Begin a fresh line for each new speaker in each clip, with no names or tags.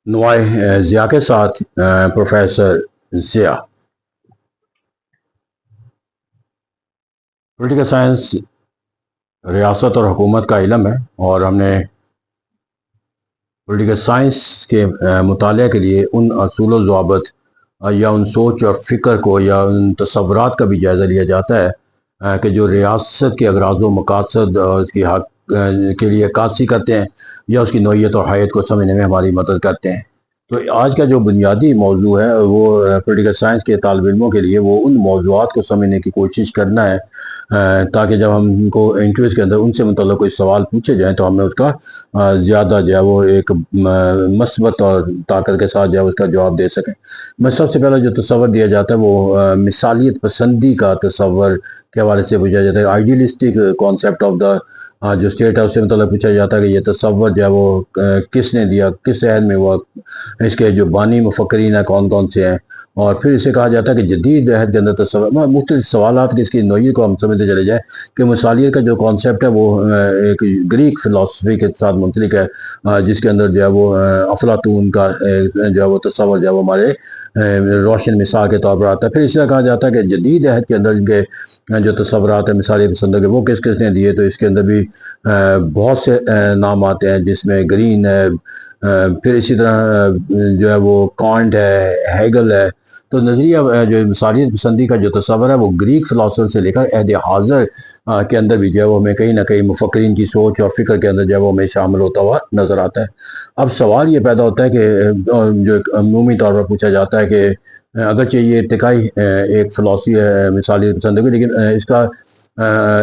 نوائے ضیاء کے ساتھ professor Zia. Political science ریاست اور حکومت کا علم ہے، اور ہم نے پولیٹیکل سائنس کے مطالعہ کے لیے ان اصول و ضوابط یا ان سوچ اور فکر کو یا ان تصورات کا بھی جائزہ لیا جاتا ہے کہ جو ریاست کے اغراض و مقاصد اس کی حق کے لیے عکاسی کرتے ہیں یا اس کی نوعیت اور حیت کو سمجھنے میں ہماری مدد کرتے ہیں۔ تو آج کا جو بنیادی موضوع ہے وہ پولیٹیکل سائنس کے طالب علموں کے لیے وہ ان موضوعات کو سمجھنے کی کوشش کرنا ہے تاکہ جب ہم کو انٹرویوز کے اندر ان سے متعلق کوئی سوال پوچھے جائیں تو ہمیں اس کا زیادہ جو ہے وہ ایک مثبت اور طاقت کے ساتھ جو ہے اس کا جواب دے سکیں۔ میں سب سے پہلے جو تصور دیا جاتا ہے وہ مثالیت پسندی کا تصور کے حوالے سے پوچھا جاتا ہے۔ آئیڈیلسٹک کانسیپٹ آف دا جو اسٹیٹ ہے اس سے متعلق پوچھا جاتا ہے کہ یہ تصور جو ہے وہ کس نے دیا، کس عہد میں وہ، اس کے جو بانی مفکرین ہیں کون کون سے ہیں، اور پھر اسے کہا جاتا ہے کہ جدید عہد کے اندر تصور مختلف سوالات کی اس کی نوعیت کو ہم سمجھتے چلے جائیں کہ مثالیت کا جو کانسیپٹ ہے وہ ایک گریک فلسفی کے ساتھ منسلک ہے جس کے اندر جو ہے وہ افلاطون کا جو ہے وہ تصور جو ہے وہ ہمارے روشن مثال کے طور پر آتا ہے۔ پھر اس طرح کہا جاتا ہے کہ جدید عہد کے اندر ان کے جو تصورات ہیں مثالی پسندوں کے وہ کس کس نے دیے، تو اس کے اندر بھی بہت سے نام آتے ہیں جس میں گرین ہے، پھر اسی طرح جو ہے وہ کانٹ ہے، ہیگل ہے۔ تو نظریہ جو مثالیت پسندی کا جو تصور ہے وہ گریک فلاسفر سے لے کر عہد حاضر کے اندر بھی جو ہے وہ ہمیں کہیں نہ کہیں مفکرین کی سوچ اور فکر کے اندر جو ہے وہ ہمیں شامل ہوتا ہوا نظر آتا ہے۔ اب سوال یہ پیدا ہوتا ہے کہ جو عمومی طور پر پوچھا جاتا ہے کہ اگرچہ یہ ارتقائی ایک فلسفی ہے مثالیت پسندی، لیکن اس کا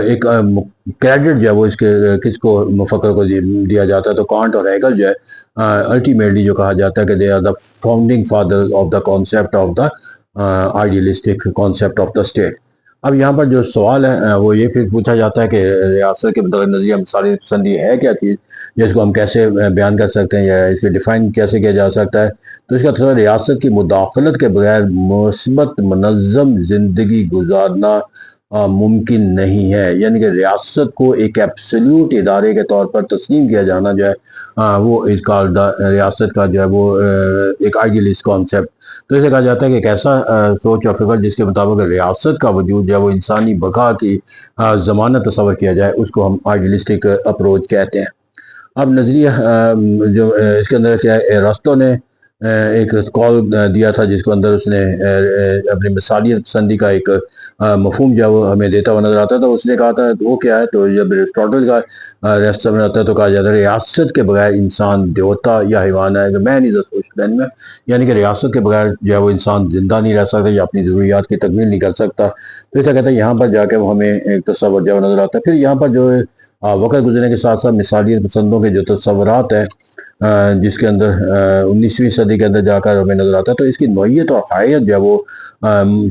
ایک کریڈٹ جو ہے وہ اس کے کس کو مفکر کو دیا جاتا ہے، تو کانٹ اور ہیگل جو ہے الٹیمیٹلی جو کہا جاتا ہے کہ they are the founding father of the concept of the idealistic concept of the state. اب یہاں پر جو سوال ہے وہ یہ پھر پوچھا جاتا ہے کہ ریاست کے متعلق نظریہ مثالی پسندی ہے کیا چیز، جس کو ہم کیسے بیان کر سکتے ہیں یا اس کو ڈیفائن کیسے کیا جا سکتا ہے۔ تو اس کا تصور ریاست کی مداخلت کے بغیر مثبت منظم زندگی گزارنا ممکن نہیں ہے، یعنی کہ ریاست کو ایک ایبسلیوٹ ادارے کے طور پر تسلیم کیا جانا جو ہے وہ ریاست کا جو ہے وہ ایک آئیڈیلسٹ کانسیپٹ۔ تو اسے کہا جاتا ہے کہ ایک ایسا سوچ اور فکر جس کے مطابق ریاست کا وجود جو ہے وہ انسانی بقا کی ضمانت تصور کیا جائے، اس کو ہم آئیڈیلسٹک اپروچ کہتے ہیں۔ اب نظریہ جو اس کے اندر کیا ہے، ارسطو نے ایک کال دیا تھا جس کو اندر اس نے اپنی مثالیت پسندی کا ایک مفہوم جو ہے وہ ہمیں دیتا ہوا نظر آتا ہے۔ تو اس نے کہا تھا وہ کیا ہے، تو جب ارسطاٹل کا ریاست میں آتا ہے تو کہا جاتا ہے ریاست کے بغیر انسان دیوتا یا حیوان ہے، مین از اے سوشل اینیمل، یعنی کہ ریاست کے بغیر جو ہے وہ انسان زندہ نہیں رہ سکتا یا اپنی ضروریات کی تکمیل نہیں کر سکتا۔ تو اسے کہتا ہے یہاں پر جا کے وہ ہمیں ایک تصور جو نظر آتا ہے۔ پھر یہاں پر جو وقت گزرنے کے ساتھ ساتھ مثالیت پسندوں کے جو تصورات ہیں جس کے اندر 19ویں صدی کے اندر جا کر ہمیں نظر آتا ہے، تو اس کی نوعیت اور حیت جو ہے وہ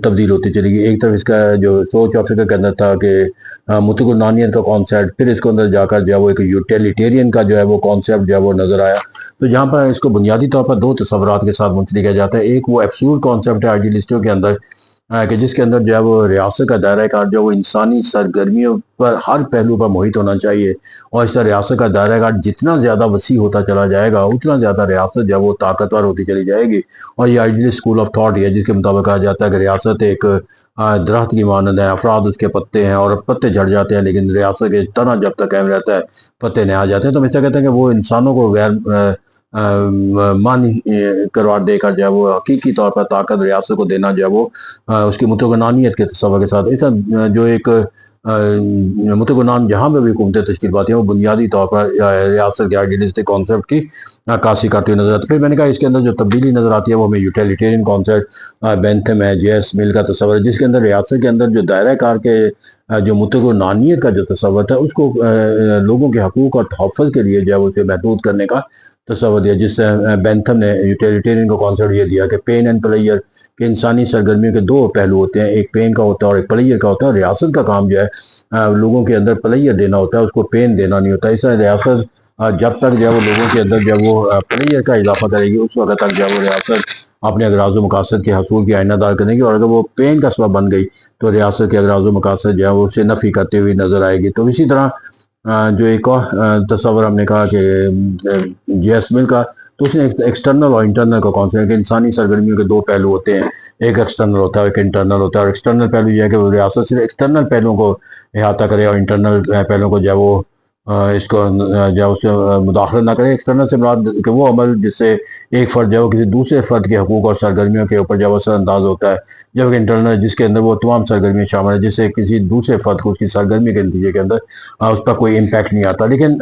تبدیل ہوتی چلی گئی۔ ایک طرف اس کا جو سوچ اور فکر کے اندر تھا کہ متقنانیت کا کانسیپٹ، پھر اس کو اندر جا کر جو ہے وہ ایک یوٹیلیٹیرین کا جو ہے وہ کانسیپٹ جو ہے وہ نظر آیا۔ تو جہاں پر اس کو بنیادی طور پر دو تصورات کے ساتھ منسلک کیا جاتا ہے، ایک وہ ایبسولوٹ کانسیپٹ ہے آئیڈیلسٹوں کے اندر کہ جس کے اندر جو ہے وہ ریاست کا دائرہ کار جو ہے وہ انسانی سرگرمیوں پر ہر پہلو پر محیط ہونا چاہیے، اور اس طرح ریاست کا دائرہ کار جتنا زیادہ وسیع ہوتا چلا جائے گا اتنا زیادہ ریاست جو ہے وہ طاقتور ہوتی چلی جائے گی۔ اور یہ آئیڈیلسٹ اسکول آف تھاٹ ہے جس کے مطابق کہا جاتا ہے کہ ریاست ایک درخت کی مانند ہے، افراد اس کے پتے ہیں اور پتے جھڑ جاتے ہیں، لیکن ریاست کے تنا جب تک قائم رہتا ہے پتے نہ آ جاتے ہیں۔ تو ہم اس طرح کہتے ہیں کہ وہ انسانوں کو غیر مانی قرار دے کر جو ہے وہ حقیقی طور پر طاقت ریاست کو دینا جو ہے وہ اس کی متقنانیت کے تصور کے ساتھ، اس جو ایک متقنان جہاں پہ بھی حکومتیں تشکیل پاتی ہیں وہ بنیادی طور پر ریاست کے آئیڈیلسٹک کانسیپٹ کی عکاسی کرتی ہوئی نظر آتی ہے۔ پھر میں نے کہا اس کے اندر جو تبدیلی نظر آتی ہے وہ ہمیں یوٹیلیٹیرین کانسیپٹ بینتھم ہے، جے ایس مل کا تصور ہے، جس کے اندر ریاست کے اندر جو دائرہ کار کے جو متقنانیت کا جو تصور تھا اس کو لوگوں کے حقوق اور تحفظ کے لیے جو ہے اسے محدود کرنے کا تصور دیا، جس سے بینتھم نے یوٹیلیٹیرین کو کانسیپٹ یہ دیا کہ پین اینڈ پلیئر کہ انسانی سرگرمیوں کے دو پہلو ہوتے ہیں، ایک پین کا ہوتا ہے اور ایک پلیئر کا ہوتا ہے۔ ریاست کا کام جو ہے لوگوں کے اندر پلیئر دینا ہوتا ہے، اس کو پین دینا نہیں ہوتا۔ اس طرح ریاست جب تک جو ہے وہ لوگوں کے اندر جب وہ پلیئر کا اضافہ کرے گی اس وقت تک جو ہے وہ ریاست اپنے اغراض و مقاصد کے حصول کی آئینہ دار کرے گی، اور اگر وہ پین کا سبب بن گئی تو ریاست کے اغراض و مقاصد جو ہے وہ اسے نفی کرتے ہوئی نظر آئے گی۔ تو اسی طرح جو ایک اور تصور ہم نے کہا کہ جے ایس مل کا تو اس نے ایکسٹرنل اور انٹرنل کا کانسیپٹ کہ انسانی سرگرمیوں کے دو پہلو ہوتے ہیں، ایک ایکسٹرنل ہوتا ہے ایک انٹرنل ہوتا ہے، اور ایکسٹرنل پہلو یہ ہے کہ وہ ریاست صرف ایکسٹرنل پہلوؤں کو احاطہ کرے اور انٹرنل پہلوؤں کو جو ہے وہ اس کو جو ہے اس سے مداخلت نہ کرے۔ ایکسٹرنل سے مراد کہ وہ عمل جس سے ایک فرد جو ہے وہ کسی دوسرے فرد کے حقوق اور سرگرمیوں کے اوپر جو ہے وہ اثر انداز ہوتا ہے، جبکہ انٹرنل جس کے اندر وہ تمام سرگرمیاں شامل ہیں جس سے کسی دوسرے فرد کو اس کی سرگرمی کے نتیجے کے اندر اس پر کوئی امپیکٹ نہیں آتا۔ لیکن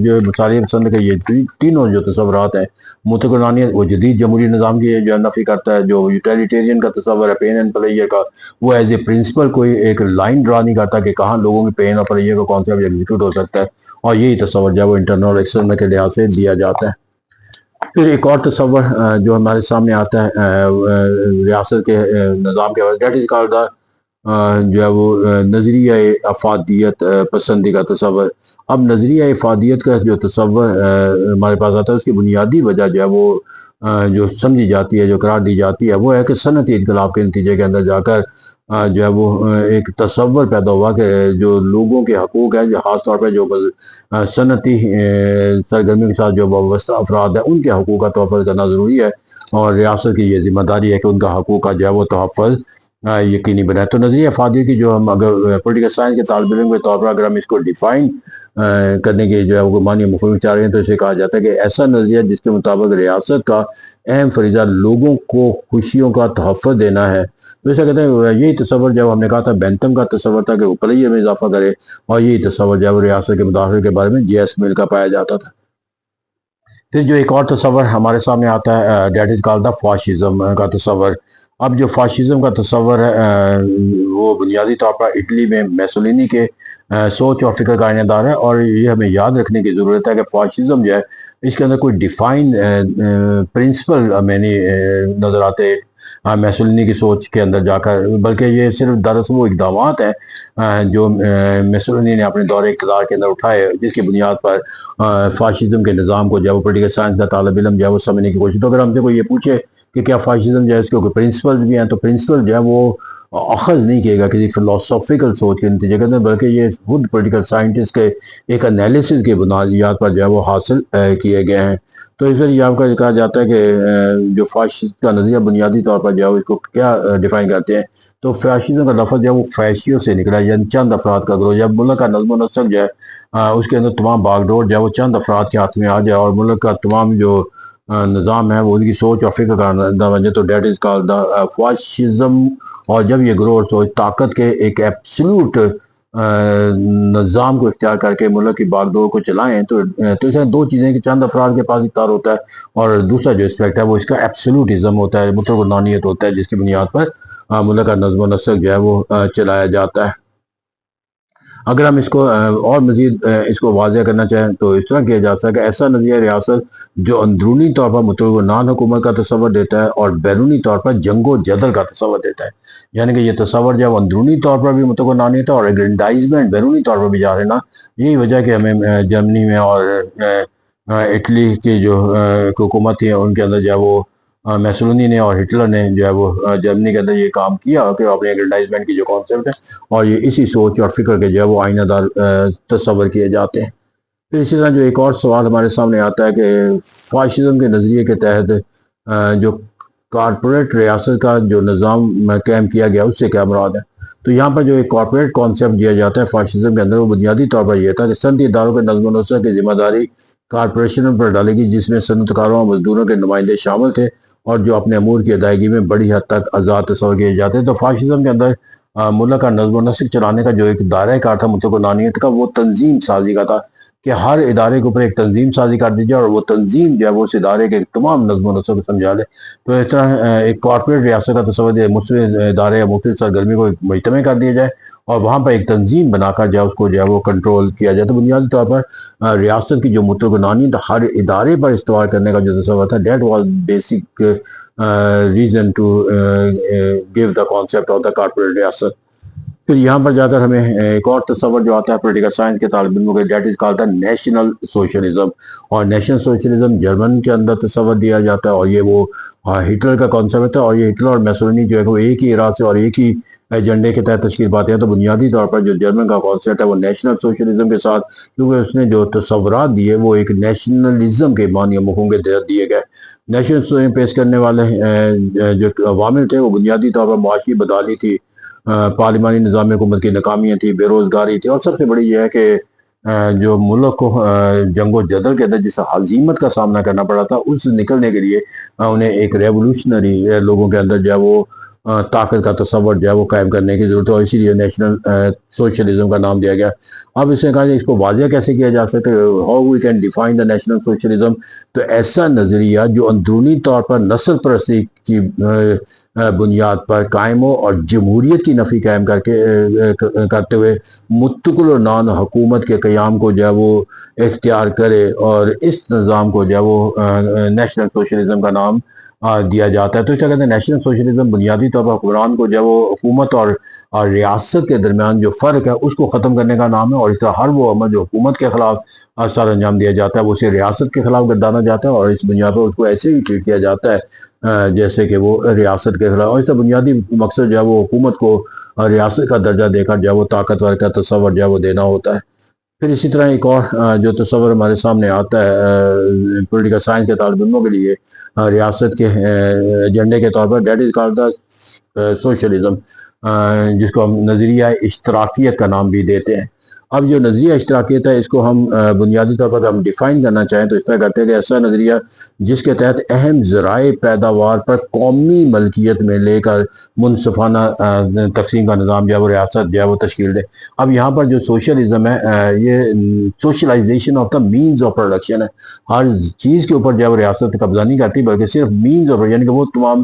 جو مصالح پسند کے یہ تینوں جو تصورات ہیں، مطلق العنانیت وہ جدید جمہوری نظام کی جو ہے نفی کرتا ہے، جو یوٹیلیٹیرین کا تصور ہے پین اینڈ پلیئر کا، وہ ایز اے پرنسپل کوئی ایک لائن ڈرا نہیں کرتا کہ کہاں لوگوں کی پین اور پلیئر کا کانسیپٹ ایگزیکیوٹ ہو سکتا ہے، اور یہی تصور جو ہے وہ انٹرنل اور ایکسٹرنل کے لحاظ سے دیا جاتا ہے۔ پھر ایک اور تصور جو ہمارے سامنے آتا ہے ریاست کے نظام کے دیٹ از کالڈ جو ہے وہ نظریہ افادیت پسندی کا تصور۔ اب نظریہ افادیت کا جو تصور ہمارے پاس آتا ہے اس کی بنیادی وجہ جو ہے وہ جو سمجھی جاتی ہے، جو قرار دی جاتی ہے، وہ ہے کہ صنعتی انقلاب کے نتیجے کے اندر جا کر جو ہے وہ ایک تصور پیدا ہوا کہ جو لوگوں کے حقوق ہیں، جو خاص طور پہ جو صنعتی سرگرمی کے ساتھ جو وابستہ افراد ہیں ان کے حقوق کا تحفظ کرنا ضروری ہے، اور ریاست کی یہ ذمہ داری ہے کہ ان کا حقوق کا جو ہے وہ تحفظ یقینی بنائے۔ تو نظریہ افادیت کی جو ہم اگر پولیٹیکل سائنس کے طالب علم کے طور پر اگر ہم اس کو ڈیفائن کرنے کی جو ہے وہ معنی مفہوم چاہ رہے ہیں تو اسے کہا جاتا ہے کہ ایسا نظریہ جس کے مطابق ریاست کا اہم فریضہ لوگوں کو خوشیوں کا تحفظ دینا ہے۔ تو اسے کہتے ہیں یہی تصور جب ہم نے کہا تھا بینتھم کا تصور تھا کہ وہ پلیے میں اضافہ کرے، اور یہی تصور جب ریاست کے مداخلے کے بارے میں جی ایس مل کا پایا جاتا تھا۔ پھر جو ایک اور تصور ہمارے سامنے آتا ہے that is called the fascism کا تصور۔ اب جو فاشزم کا تصور ہے وہ بنیادی طور پر اٹلی میں میسولینی کے سوچ اور فکر کا آئینہ دار ہے، اور یہ ہمیں یاد رکھنے کی ضرورت ہے کہ فاشزم جو ہے اس کے اندر کوئی ڈیفائن پرنسپل ہمیں نہیں نظر آتے میسولینی کی سوچ کے اندر جا کر، بلکہ یہ صرف دراصل وہ اقدامات ہیں جو میسولینی نے اپنے دور اقتدار کے اندر اٹھائے جس کی بنیاد پر فاشزم کے نظام کو جو ہے وہ پولیٹیکل سائنس کا طالب علم جو ہے وہ سمجھنے کی کوشش۔ تو اگر ہم سے کوئی یہ پوچھے کہ کیا فاشزم جو ہے اس کے کوئی پرنسپل بھی ہیں، تو پرنسپل جو ہے وہ اخذ نہیں کیے گا کسی فلسفیکل سوچ کے نتیجے کے اندر، بلکہ یہ خود پولیٹیکل سائنٹسٹ کے ایک انالیسس کے بنیاد پر جو ہے وہ حاصل کیے گئے ہیں۔ تو اس لیے یہاں پر کہا جاتا ہے کہ جو فاشسٹ کا نظریہ بنیادی طور پر جو ہے اس کو کیا ڈیفائن کرتے ہیں، تو فاشزم کا لفظ جو ہے وہ فیشیو سے نکلا، یعنی چند افراد کا گروہ۔ جب ملک کا نظم و نسق جو ہے اس کے اندر تمام باغ ڈور جو ہے وہ چند افراد کے ہاتھ میں آ جائے اور ملک کا تمام جو نظام ہے وہ ان کی سوچ اور فکر کا نتیجہ بن جائے، تو that is called the fascism. اور جب یہ گروہ اور سوچ طاقت کے ایک ایبسلوٹ نظام کو اختیار کر کے ملک کی باغ ڈور کو چلائیں، تو اس میں دو چیزیں کہ چند افراد کے پاس اختیار ہوتا ہے، اور دوسرا جو اسپیکٹ ہے وہ اس کا ایبسلوٹزم ہوتا ہے، مطلق العنانیت ہوتا ہے، جس کی بنیاد پر ملک کا نظم و نسق جو ہے وہ چلایا جاتا ہے۔ اگر ہم اس کو اور مزید اس کو واضح کرنا چاہیں تو اس طرح کیا جا سکتا ہے کہ ایسا نظریہ ریاست جو اندرونی طور پر مطلق نان حکومت کا تصور دیتا ہے اور بیرونی طور پر جنگ و جدل کا تصور دیتا ہے، یعنی کہ یہ تصور جو اندرونی طور پر بھی مطلق نانیت ہے اور ایگرینڈائزمنٹ بیرونی طور پر بھی جا رہے نا، یہی وجہ کہ ہمیں جرمنی میں اور اٹلی کی جو حکومت تھی ان کے اندر جو ہے وہ میسولینی نے اور ہٹلر نے جو ہے وہ جرمنی کے اندر یہ کام کیا کہ اپنے ایگرینڈائزمنٹ کی جو کانسیپٹ ہے اور یہ اسی سوچ اور فکر کے جو ہے وہ آئینہ دار تصور کیے جاتے ہیں۔ پھر اسی طرح جو ایک اور سوال ہمارے سامنے آتا ہے کہ فاشزم کے نظریے کے تحت جو کارپوریٹ ریاست کا جو نظام قائم کیا گیا اس سے کیا مراد ہے؟ تو یہاں پر جو ایک کارپوریٹ کانسیپٹ دیا جاتا ہے فاشزم کے اندر، وہ بنیادی طور پر یہ تھا کہ صنعتی اداروں کے نظم و نسق کی ذمہ داری کارپوریشنوں پر ڈالے گی، جس میں صنعت کاروں اور مزدوروں کے نمائندے شامل تھے اور جو اپنے امور کی ادائیگی میں بڑی حد تک آزاد تصور کیے جاتے ہیں۔ تو فاشزم کے اندر ملک کا نظم و نسق چلانے کا جو ایک دائرہ کار تھا مطلق العنانیت کا، وہ تنظیم سازی کا تھا کہ ہر ادارے کے اوپر ایک تنظیم سازی کر دی جائے اور وہ تنظیم جو ہے وہ اس ادارے کے تمام نظم و نسق کو سمجھا لے۔ تو اس طرح ایک کارپوریٹ ریاست کا تصور مختلف ادارے یا مختلف سرگرمی کو مجتمع کر دیا جائے اور وہاں پر ایک تنظیم بنا کر جو ہے اس کو جو ہے وہ کنٹرول کیا جائے۔ تو بنیادی طور پر ریاست کی جو مطلق العنانیت ہر ادارے پر استوار کرنے کا جو تصور تھا، that was basic reason to give the concept of the corporate ریاست۔ پھر یہاں پر جا کر ہمیں ایک اور تصور جو آتا ہے پولیٹیکل سائنس کے طالب علموں کے، that is called the national socialism. اور نیشنل سوشلزم جرمن کے اندر تصور دیا جاتا ہے اور یہ وہ ہٹلر کا کانسیپٹ ہے، اور یہ ہٹلر اور میسولینی جو ہے وہ ایک ہی ایرا سے اور ایک ہی ایجنڈے کے تحت تشکیل پاتے ہیں، تو بنیادی طور پر جو جرمن کا کانسیپٹ ہے وہ نیشنل سوشلزم کے ساتھ، کیونکہ اس نے جو تصورات دیے وہ ایک نیشنلزم کے معنی و مفہوم کے تحت دیے گئے۔ نیشنل پیش کرنے والے جو عوامل تھے وہ بنیادی طور پر معاشی بدحالی تھی، پارلیمانی نظام حکومت کی ناکامیاں تھی، بے روزگاری تھی، اور سب سے بڑی یہ ہے کہ جو ملک کو جنگ و جدل کے اندر جس ہزیمت کا سامنا کرنا پڑا تھا، اس سے نکلنے کے لیے انہیں ایک ریولوشنری لوگوں کے اندر جو ہے وہ طاقت کا تصور جو ہے وہ قائم کرنے کی ضرورت ہے، اور اسی لیے نیشنل سوشلزم کا نام دیا گیا۔ اب اس نے کہا کہ اس کو واضح کیسے کیا جا سکتا ہے، how we can define the national socialism, تو ایسا نظریہ جو اندرونی طور پر نسل پرستی کی بنیاد پر قائم ہو اور جمہوریت کی نفی قائم کرتے ہوئے متکل اور نان حکومت کے قیام کو جو ہے وہ اختیار کرے، اور اس نظام کو جو ہے وہ نیشنل سوشلزم کا نام دیا جاتا ہے۔ تو اس طرح کہتے ہیں نیشنل سوشلزم بنیادی طور پر حکمران کو جو ہے وہ حکومت اور ریاست کے درمیان جو فرق ہے اس کو ختم کرنے کا نام ہے، اور اس طرح ہر وہ عمل جو حکومت کے خلاف سر انجام دیا جاتا ہے وہ اسے ریاست کے خلاف گردانا جاتا ہے، اور اس بنیاد پر اس کو ایسے ہی ٹریٹ کیا جاتا ہے جیسے کہ وہ ریاست کے خلاف، اور اس طرح بنیادی مقصد جو ہے وہ حکومت کو ریاست کا درجہ دے کر جو ہے وہ طاقتور کا تصور جو ہے وہ دینا ہوتا ہے۔ پھر اسی طرح ایک اور جو تصور ہمارے سامنے آتا ہے پولیٹیکل سائنس کے طالب علموں کے لیے ریاست کے ایجنڈے کے طور پر، that is called the socialism, جس کو ہم نظریہ اشتراکیت کا نام بھی دیتے ہیں۔ اب جو نظریہ اشتراکیت ہے اس کو ہم بنیادی طور پر ہم ڈیفائن کرنا چاہیں تو اس طرح کرتے ہیں کہ ایسا نظریہ جس کے تحت اہم ذرائع پیداوار پر قومی ملکیت میں لے کر منصفانہ تقسیم کا نظام جو ہے وہ ریاست جو ہے وہ تشکیل دے۔ اب یہاں پر جو سوشلزم ہے یہ socialisation of the means of production ہے، ہر چیز کے اوپر جو ہے وہ ریاست قبضہ نہیں کرتی بلکہ صرف مینز آف، یعنی کہ وہ تمام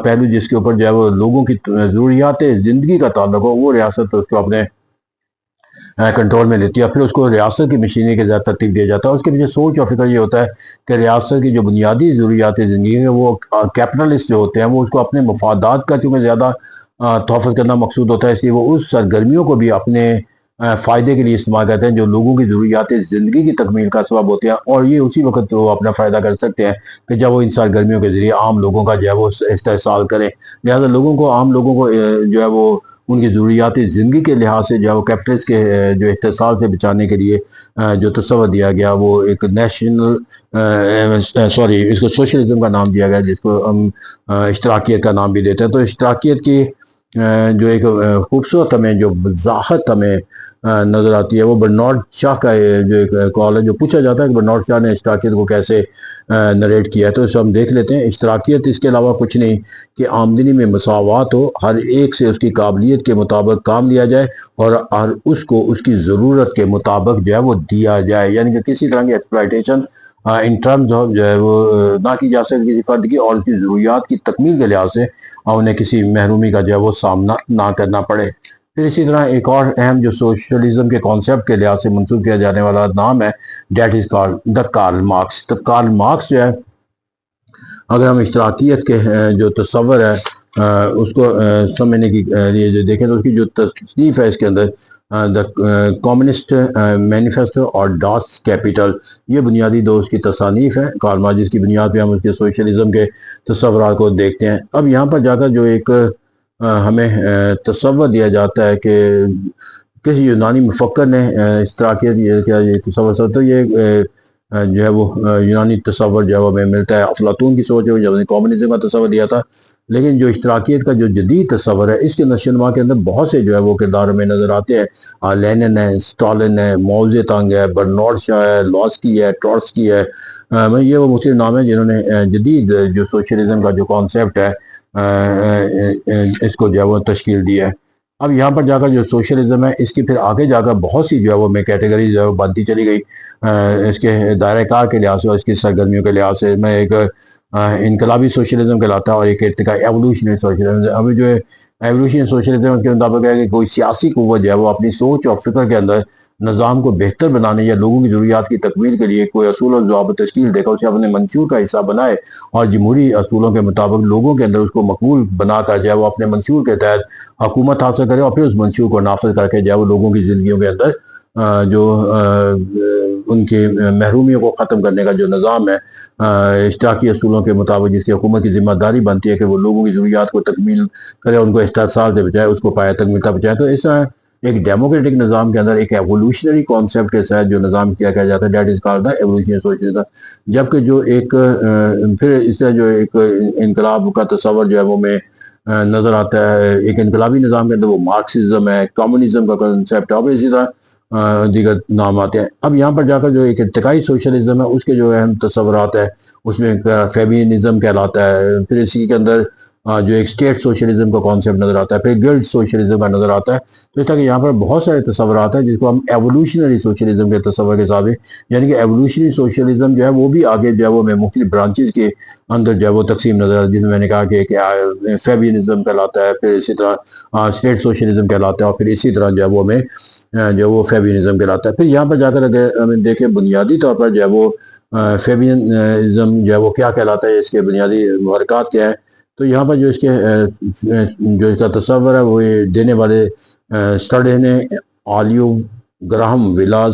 پہلو جس کے اوپر جو ہے وہ لوگوں کی ضروریات زندگی کا تعلق ہو وہ ریاست اس کو اپنے کنٹرول میں لیتی ہے، پھر اس کو ریاست کی مشینری کے ذریعے ترتیب دیا جاتا ہے۔ اس کے پیچھے سوچ اور فکر یہ ہوتا ہے کہ ریاست کی جو بنیادی ضروریات زندگی ہے وہ کیپٹلسٹ جو ہوتے ہیں وہ اس کو اپنے مفادات کا چونکہ زیادہ تحفظ کرنا مقصود ہوتا ہے، اس لیے وہ اس سرگرمیوں کو بھی اپنے فائدے کے لیے استعمال کرتے ہیں جو لوگوں کی ضروریات زندگی کی تکمیل کا سبب ہوتے ہیں، اور یہ اسی وقت وہ اپنا فائدہ کر سکتے ہیں کہ جب وہ ان سرگرمیوں کے ذریعے عام لوگوں کا جو ہے وہ استحصال کریں۔ لہٰذا عام لوگوں کو جو ہے وہ ان کی ضروریات زندگی کے لحاظ سے جو ہے وہ کیپٹلسٹ کے جو استحصال سے بچانے کے لیے جو تصور دیا گیا وہ ایک اس کو سوشلزم کا نام دیا گیا، جس کو ہم اشتراکیت کا نام بھی دیتے ہیں۔ تو اشتراکیت کی جو ایک خوبصورت ہمیں جو وضاحت ہمیں نظر آتی ہے وہ برنارڈ شاہ کا جو ایک کال ہے، جو پوچھا جاتا ہے کہ برنارڈ شاہ نے اشتراکیت کو کیسے نریٹ کیا ہے، تو اسے ہم دیکھ لیتے ہیں۔ اشتراکیت اس کے علاوہ کچھ نہیں کہ آمدنی میں مساوات ہو، ہر ایک سے اس کی قابلیت کے مطابق کام لیا جائے اور اس کو اس کی ضرورت کے مطابق جو ہے وہ دیا جائے، یعنی کہ کسی طرح کی ایکسپلائٹیشن ان ٹرمز جو ہے وہ نہ کی جا سکے کسی فرد کی، اور اس کی ضروریات کی تکمیل کے لحاظ سے انہیں کسی محرومی کا جو ہے وہ سامنا نہ کرنا پڑے۔ پھر اسی طرح ایک اور اہم جو سوشلزم کے کانسیپٹ کے لحاظ سے منسوخ کیا جانے والا نام ہے that is called the Karl Marx. تو کارل مارکس جو ہے اگر ہم اشتراکیت کے جو تصور ہے اس کو سمجھنے کی لیے جو دیکھیں تو اس کی جو تصنیف ہے اس کے اندر دا کمیونسٹ مینیفیسٹو اور ڈاس کیپیٹل، یہ بنیادی دو اس کی تصانیف ہیں کارل مارکس، جس کی بنیاد پہ ہم اس کے سوشلزم کے تصورات کو دیکھتے ہیں۔ اب یہاں پر جا کر جو ایک ہمیں تصور دیا جاتا ہے کہ کسی یونانی مفکر نے اشتراکیت کیا یہ تصور، تو یہ جو ہے وہ یونانی تصور جو ہے وہ ہمیں ملتا ہے، افلاطون کی سوچ ہے جب نے کمیونزم کا تصور دیا تھا، لیکن جو اشتراکیت کا جو جدید تصور ہے اس کے نشو و نما کے اندر بہت سے جو ہے وہ کردار ہمیں نظر آتے ہیں۔ لینن ہے، اسٹالن ہے، ماؤ زے تانگ ہے، برنارڈ شاہ ہے، لاسکی ہے، ٹرotسکی ہے، یہ وہ مختلف نام ہیں جنہوں نے جدید جو سوشلزم کا جو کانسیپٹ ہے اس کو جو ہے وہ تشکیل دی ہے۔ اب یہاں پر جا کر جو سوشلزم ہے اس کی پھر آگے جا کر بہت سی جو ہے وہ میں کیٹیگریز جو ہے وہ بنتی چلی گئی اس کے دائرہ کار کے لحاظ سے اور اس کی سرگرمیوں کے لحاظ سے۔ میں ایک انقلابی سوشلزم کہلاتا ہے اور ایک ارتقائی ایوولوشنری سوشلزم۔ ابھی جو ہے ایوولوشنری سوشلزم کے مطابق ہے کہ کوئی سیاسی قوت جو ہے وہ اپنی سوچ اور فکر کے اندر نظام کو بہتر بنانے یا لوگوں کی ضروریات کی تکمیل کے لیے کوئی اصول اور ضوابط تشکیل دے کر اسے اپنے منشور کا حصہ بنائے اور جمہوری اصولوں کے مطابق لوگوں کے اندر اس کو مقبول بنا کر جو ہے وہ اپنے منشور کے تحت حکومت حاصل کرے اور پھر اس منشور کو نافذ کر کے جو ہے وہ لوگوں کی زندگیوں کے اندر جو ان کی محرومیوں کو ختم کرنے کا جو نظام ہے اشتراکی اصولوں کے مطابق، جس کی حکومت کی ذمہ داری بنتی ہے کہ وہ لوگوں کی ضروریات کو تکمیل کرے، ان کو استحصال سے بچائے، اس کو پایہ تکمیل تک پہنچائے۔ تو اس طرح ایک ڈیموکریٹک نظام کے اندر ایک ایوولوشنری کانسیپٹ کے ساتھ جو نظام کیا جاتا ہے، that is called evolutionary socialism. جبکہ جو ایک پھر اس طرح جو ایک انقلاب کا تصور جو ہے وہ میں نظر آتا ہے، ایک انقلابی نظام کے اندر وہ مارکسزم ہے، کمیونزم کا کنسیپٹ ہے، اور اسی طرح دیگر نام آتے ہیں۔ اب یہاں پر جا کر جو ایک ارتقائی سوشلزم ہے، اس کے جو اہم تصورات ہے، اس میں فیبینزم کہلاتا ہے، پھر اسی کے اندر جو ایک اسٹیٹ سوشلزم کا کانسیپٹ نظر آتا ہے، پھر گلڈ سوشلزم کا نظر آتا ہے۔ تو اس طرح کہ یہاں پر بہت سارے تصورات ہیں جس کو ہم ایوولوشنری سوشلزم کے تصور کے ساتھ، یعنی کہ ایوولوشنری سوشلزم جو ہے وہ بھی آگے جو ہے وہ میں مختلف برانچز کے اندر جو ہے وہ تقسیم نظر آتا ہے، جس میں نے کہا کہ فیبینزم کہلاتا ہے، پھر اسی طرح اسٹیٹ سوشلزم کہلاتا ہے، اور پھر اسی طرح جو ہے وہ میں جو وہ فیبینزم کہلاتا ہے۔ پھر یہاں پر جا کر اگر ہم دیکھیں بنیادی طور پر جو ہے وہ فیبینزم جو ہے وہ کیا کہلاتا ہے، اس کے بنیادی محرکات کیا ہے، تو یہاں پر جو اس کے جو اس کا تصور ہے وہ دینے والے اسٹڈی نے آلیو گراہم ولاز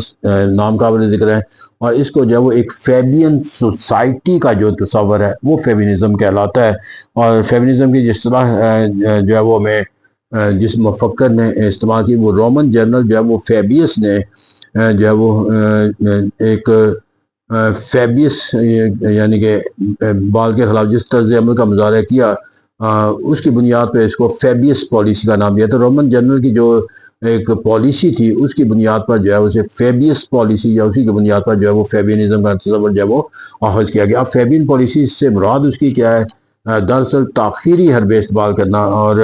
نام قابل ذکر ہے، اور اس کو جو ہے وہ ایک فیبین سوسائٹی کا جو تصور ہے وہ فیبینزم کہلاتا ہے۔ اور فیبینزم کی جس طرح جو ہے وہ میں جس مفکر نے استعمال کی، وہ رومن جنرل جو ہے وہ فیبیس نے جو ہے وہ ایک فیبیس یعنی کہ بال کے خلاف جس طرز عمل کا مظاہرہ کیا، اس کی بنیاد پہ اس کو فیبیس پالیسی کا نام دیا۔ تو رومن جنرل کی جو ایک پالیسی تھی، اس کی بنیاد پر جو ہے اسے فیبیس پالیسی یا اسی کی بنیاد پر جو ہے وہ فیبینزم کا تصور جو ہے وہ آغاز کیا گیا۔ اب فیبین پالیسی سے مراد اس کی کیا ہے؟ دراصل تاخیری حربے استعمال کرنا اور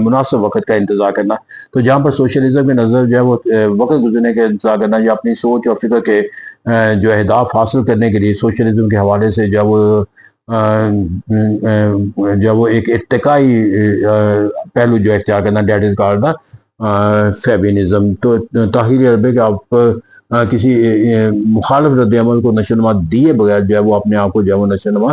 مناسب وقت کا انتظار کرنا۔ تو جہاں پر سوشلزم کے نظر جو ہے وہ وقت گزرنے کا انتظار کرنا یا اپنی سوچ اور فکر کے جو اہداف حاصل کرنے کے لیے سوشلزم کے حوالے سے جو ہے وہ ایک ارتقائی پہلو جو اختیار کرنا، دیٹ از کالڈ فیبینزم۔ تو تاخیری حربے کہ آپ کسی مخالف رد عمل کو نشوونما دیے بغیر جو ہے وہ اپنے آپ کو جو ہے وہ نشوونما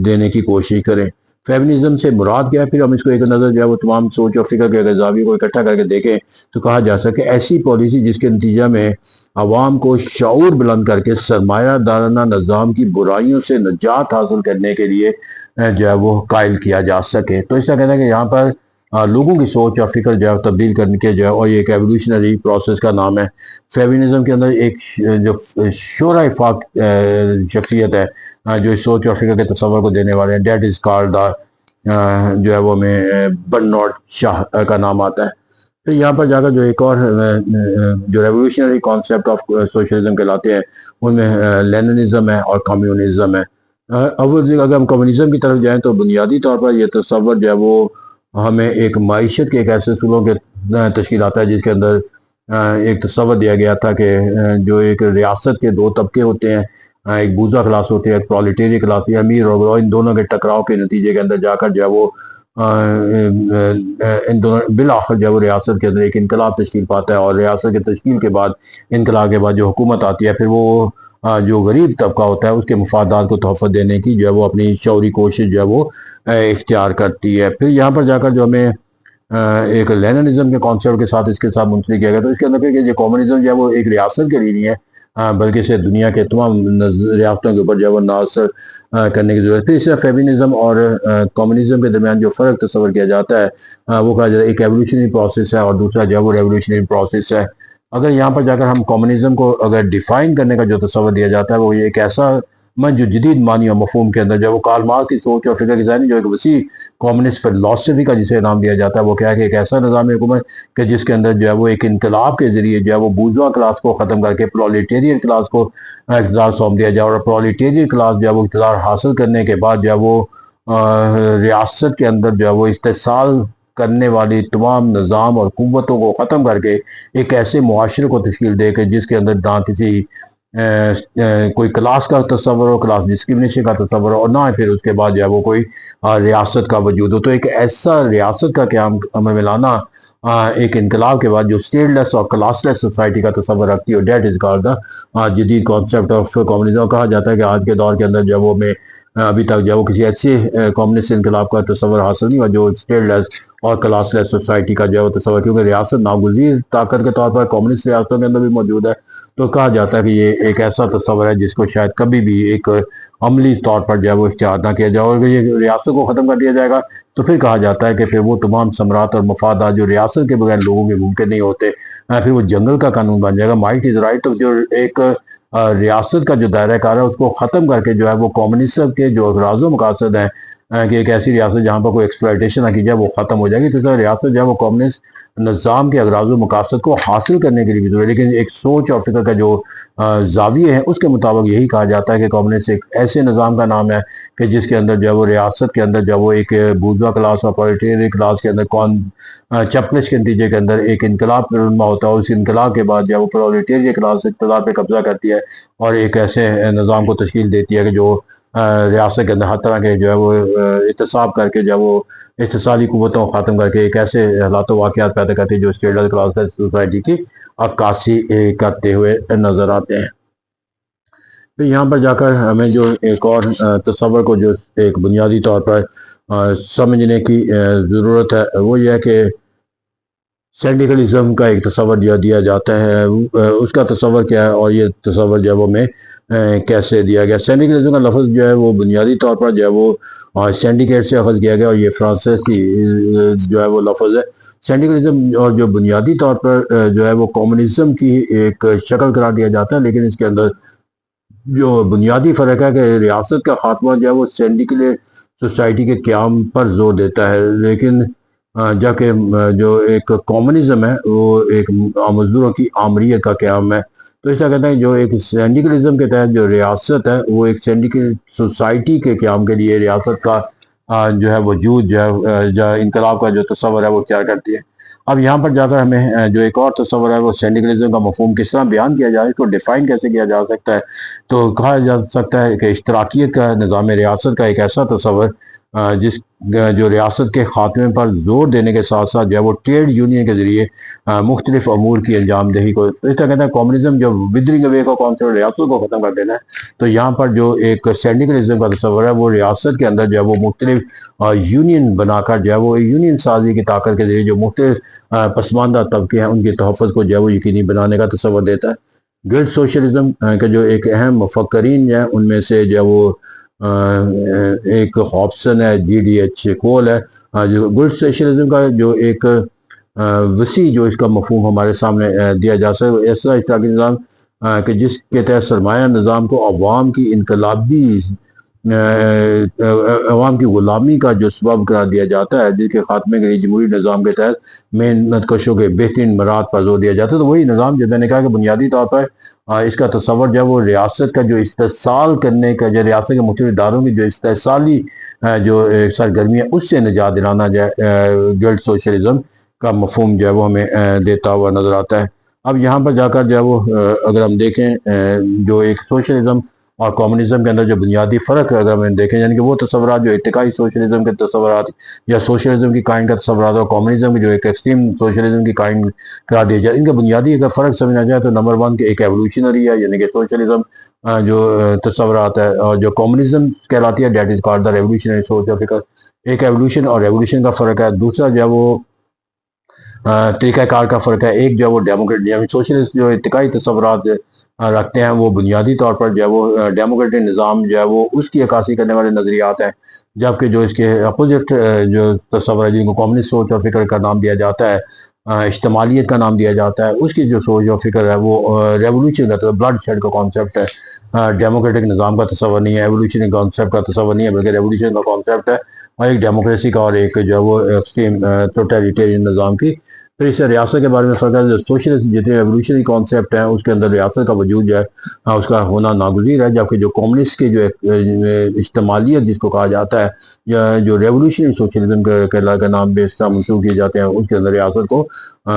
دینے کی کوشش کریں۔ فیبینزم سے مراد کیا ہے؟ پھر ہم اس کو ایک نظر جو ہے وہ تمام سوچ اور فکر کے زاویے کو اکٹھا کر کے دیکھیں تو کہا جا سکے ایسی پالیسی جس کے نتیجہ میں عوام کو شعور بلند کر کے سرمایہ دارانہ نظام کی برائیوں سے نجات حاصل کرنے کے لیے جو ہے وہ قائل کیا جا سکے۔ تو اس طرح کہنا ہے کہ یہاں پر لوگوں کی سوچ اور فکر جو ہے تبدیل کرنے کے جو ہے، اور یہ ایک ایوولوشنری پروسیس کا نام ہے۔ فیبینزم کے اندر ایک جو شورائے فاق شخصیت ہے جو سوچ اور فکر کے تصور کو دینے والے ہیں، دیٹ از کالڈ جو ہے وہ میں برنارڈ شاہ کا نام آتا ہے۔ پھر یہاں پر جا کر جو ایک اور جو ریولیوشنری کانسیپٹ آف سوشلزم کہلاتے ہیں، ان میں لیننزم ہے اور کمیونزم ہے۔ اگر ہم کمیونزم کی طرف جائیں تو بنیادی طور پر یہ تصور جو ہے وہ ہمیں ایک معیشت کے ایک ایسے اصولوں کے تشکیل آتا ہے جس کے اندر ایک تصور دیا گیا تھا کہ جو ایک ریاست کے دو طبقے ہوتے ہیں، ایک بوزا کلاس ہوتی ہے، ایک پرولیٹیری کلاس، امیر اور ان دونوں کے ٹکراؤ کے نتیجے کے اندر جا کر جو ہے وہ ان دونوں بالآخر جو ہے وہ ریاست کے اندر ایک انقلاب تشکیل پاتا ہے، اور ریاست کے تشکیل کے بعد انقلاب کے بعد جو حکومت آتی ہے، پھر وہ جو غریب طبقہ ہوتا ہے اس کے مفادات کو تحفظ دینے کی جو ہے وہ اپنی شعوری کوشش جو ہے وہ اختیار کرتی ہے۔ پھر یہاں پر جا کر جو ہمیں ایک لیننزم کے کانسیپٹ کے ساتھ اس کے ساتھ منسلک کیا گیا، تو اس کے اندر کہ یہ کمیونزم جو ہے وہ ایک ریاست کے لیے نہیں ہے بلکہ اسے دنیا کے تمام ریاستوں کے اوپر جو ہے وہ ناز کرنے کی ضرورت ہے۔ پھر اس طرح فیبینزم اور کمیونزم کے درمیان جو فرق تصور کیا جاتا ہے وہ کہا جاتا ہے ایک ایوولوشنری پروسیس ہے اور دوسرا جو ہے وہ ریولیوشنری پروسیس ہے۔ اگر یہاں پر جا کر ہم کمیونزم کو اگر ڈیفائن کرنے کا جو تصور دیا جاتا ہے وہ یہ ایک ایسا جو جدید معنی اور مفہوم کے اندر جو ہے وہ کارل مارکس کی سوچ اور فکر کی ذہنی جو ایک وسیع کمیونسٹ فلسفی کا جسے نام دیا جاتا ہے، وہ کیا ہے کہ ایک ایسا نظام حکومت کہ جس کے اندر جو ہے وہ ایک انقلاب کے ذریعے جو ہے وہ بورژوا کلاس کو ختم کر کے پرولیٹیرین کلاس کو اقتدار سونپ دیا جائے، اور پرولیٹیرین کلاس جو ہے وہ اقتدار حاصل کرنے کے بعد جو ہے وہ ریاست کے اندر جو ہے وہ استحصال کرنے والی تمام نظام اور قوتوں کو ختم کر کے ایک ایسے معاشرے کو تشکیل دے کہ جس کے اندر نہ کسی کوئی کلاس کا تصور ہو، کلاس ڈسکریمنیشن کا تصور ہو، اور نہ پھر اس کے بعد جو ہے وہ کوئی ریاست کا وجود ہو۔ تو ایک ایسا ریاست کا قیام عمل میں لانا ایک انقلاب کے بعد جو اسٹیٹ لیس اور کلاس لیس سوسائٹی کا تصور رکھتی ہے، دیٹ از کالڈ دا جدید کانسیپٹ آف کمیونزم۔ کہا جاتا ہے کہ آج کے دور کے اندر جو وہ میں ابھی تک جو ہے وہ کسی ایسے کمیونسٹ انقلاب کا تصور حاصل نہیں ہوا جو اسٹیٹ لیس اور کلاس لیس سوسائٹی کا جو ہے وہ تصور، کیونکہ ریاست ناگزیر طاقت کے طور پر کمیونسٹ ریاستوں کے اندر بھی موجود ہے، تو کہا جاتا ہے کہ یہ ایک ایسا تصور ہے جس کو شاید کبھی بھی ایک عملی طور پر جو ہے وہ اختیار نہ کیا جائے، اور اگر یہ ریاست کو ختم کر دیا جائے گا تو پھر کہا جاتا ہے کہ پھر وہ تمام ثمرات اور مفادات جو ریاست کے بغیر لوگوں کے ممکن نہیں ہوتے، پھر وہ جنگل کا قانون بن جائے گا۔ مائٹ از رائٹ، جو ایک ریاست کا جو دائرہ کار ہے اس کو ختم کر کے جو ہے وہ کمیونزم کے جو اغراض و مقاصد ہیں کہ ایک ایسی ریاست جہاں پر کوئی ایکسپلائٹیشن نہ کی جائے وہ ختم ہو جائے گی، تو اس طرح ریاست جو ہے وہ کمیونسٹ نظام کے اغراض و مقاصد کو حاصل کرنے کے لیے بھی ضروری ہے، لیکن ایک سوچ اور فکر کا جو زاویے ہیں اس کے مطابق یہی کہا جاتا ہے کہ کمیونسٹ ایک ایسے نظام کا نام ہے کہ جس کے اندر جو ہے وہ ریاست کے اندر جو ہے وہ ایک بورژوا کلاس اور پرولیٹیرین کلاس کے اندر چپلش کے نتیجے کے اندر ایک انقلاب رونما ہوتا ہے، اس انقلاب کے بعد جو ہے وہ پرولیٹیرین کلاس اقتدار پہ قبضہ کرتی ہے اور ایک ایسے نظام کو تشکیل دیتی ہے کہ جو ریاست کے اندر ہر طرح کے جو ہے وہ احتساب کر کے جو ہے وہ اقتصادی قوتوں کو ختم کر کے ایک ایسے حالات و واقعات پیدا کرتی ہے جو اسٹیٹ کلاس سوسائٹی کی عکاسی کرتے ہوئے نظر آتے ہیں۔ تو یہاں پر جا کر ہمیں جو ایک اور تصور کو جو ایک بنیادی طور پر سمجھنے کی ضرورت ہے وہ یہ ہے کہ سینڈیکلزم کا ایک تصور دیا جاتا ہے، اس کا تصور کیا ہے اور یہ تصور جو ہے وہ میں کیسے دیا گیا۔ سینڈیکلزم کا لفظ جو ہے وہ بنیادی طور پر جو ہے وہ سینڈیکیٹ سے اخذ کیا گیا اور یہ فرانسیسی جو ہے وہ لفظ ہے۔ سینڈیکلزم اور جو بنیادی طور پر جو ہے وہ کمیونزم کی ایک شکل قرار دیا جاتا ہے، لیکن اس کے اندر جو بنیادی فرق ہے کہ ریاست کا خاتمہ جو ہے وہ سینڈیکل سوسائٹی کے قیام پر زور دیتا ہے، لیکن جبکہ جو ایک کمیونزم ہے وہ ایک مزدوروں کی آمریت کا قیام ہے۔ تو اس طرح کہتے ہیں جو ایک سینڈیکلزم کے تحت جو ریاست ہے وہ ایک سینڈیکل سوسائٹی کے قیام کے لیے ریاست کا جو ہے وجود جو ہے انقلاب کا جو تصور ہے وہ اختیار کرتی ہے۔ اب یہاں پر جا کر ہمیں جو ایک اور تصور ہے وہ سینڈیکلزم کا مفہوم کس طرح بیان کیا جائے، اس کو ڈیفائن کیسے کیا جا سکتا ہے، تو کہا جا سکتا ہے کہ اشتراکیت کا نظام ریاست کا ایک ایسا تصور جس جو ریاست کے خاتمے پر زور دینے کے ساتھ ساتھ جو ہے وہ ٹریڈ یونین کے ذریعے مختلف امور کی انجام دہی کو، اس طرح کہتے ہیں کمیونزم جو ودرنگ اوے کا کانسیپٹ ریاست کو ختم کر دینا ہے، تو یہاں پر جو ایک سینڈیکلزم کا تصور ہے وہ ریاست کے اندر جو ہے وہ مختلف یونین بنا کر جو ہے وہ یونین سازی کی طاقت کے ذریعے جو مختلف پسماندہ طبقے ہیں ان کے تحفظ کو جو ہے وہ یقینی بنانے کا تصور دیتا ہے۔ گلڈ سوشلزم کے جو ایک اہم مفکرین ہیں ان میں سے جو ہے وہ ایک ہابسن ہے، جی ڈی ایچ کول ہے۔ جو گلڈ سوشلزم کا جو ایک وسیع جو اس کا مفہوم ہمارے سامنے دیا جا سکتا ہے، ایسا اشتراکی نظام کہ جس کے تحت سرمایہ نظام کو عوام کی انقلابی عوام کی غلامی کا جو سبب قرار دیا جاتا ہے، جس کے خاتمے کے لیے جمہوری نظام کے تحت محنت کشوں کے بہترین مراد پر زور دیا جاتا ہے۔ تو وہی نظام جو میں نے کہا کہ بنیادی طور پر اس کا تصور جو ہے وہ ریاست کا جو استحصال کرنے کا، جو ریاست کے مختلف اداروں کی جو استحصالی جو سرگرمی ہے اس سے نجات دلانا جو ہے گلڈ سوشلزم کا مفہوم جو ہے وہ ہمیں دیتا ہوا نظر آتا ہے۔ اب یہاں پر جا کر جو ہے وہ اگر ہم دیکھیں جو ایک سوشلزم اور کمیونزم کے اندر جو بنیادی فرق ہے اگر ہم دیکھیں، یعنی کہ وہ تصورات جو ارتقائی سوشلزم کے تصورات یا سوشلزم کی قائم کا تصورات اور کمیونزم کی جو ایک ایکسٹریم سوشلزم کی قائم قرار دیا جائے، ان کا بنیادی اگر فرق سمجھنا جائے تو نمبر 1 کہ ایک ایولیوشنری ہے، یعنی کہ سوشلزم جو تصورات ہے، اور جو کمیونزم کہلاتی ہے that is called the revolutionary سوچ اور فکر، ایک ایولیوشن اور ریولیوشن کا فرق ہے۔ دوسرا جو ہے وہ طریقہ کار کا فرق ہے، ایک جو ہے وہ ڈیموکریٹ یعنی سوشلسٹ جو ارتقائی تصورات رکھتے ہیں وہ بنیادی طور پر جو ہے وہ ڈیموکریٹک نظام جو ہے وہ اس کی عکاسی کرنے والے نظریات ہیں، جبکہ جو اس کے اپوزٹ جو تصور ہے جن کو کمیونسٹ سوچ اور فکر کا نام دیا جاتا ہے، اجتماعیت کا نام دیا جاتا ہے، اس کی جو سوچ اور فکر ہے وہ ریولوشن کا بلڈ شیڈ کا کانسیپٹ ہے، ڈیموکریٹک نظام کا تصور نہیں ہے، ایولیوشن کانسیپٹ کا تصور نہیں ہے، بلکہ ریولوشن کا کانسیپٹ ہے، اور ایک ڈیموکریسی کا اور ایک جو ہے وہ ایکسٹریم ٹوٹلیٹیرین نظام کی۔ پھر اس سے ریاست کے بارے میں فرق ہے، جو سوشلسٹ جتنے ایولیوشنری کانسیپٹ ہیں اس کے اندر ریاست کا وجود جو ہے اس کا ہونا ناگزیر ہے، جبکہ جو کمیونسٹ کی جو اجتماعیت جس کو کہا جاتا ہے یا جو ریولوشنری سوشلزم کے نام پہ اس طرح منسوخ کیے جاتے ہیں، اس کے اندر ریاست کو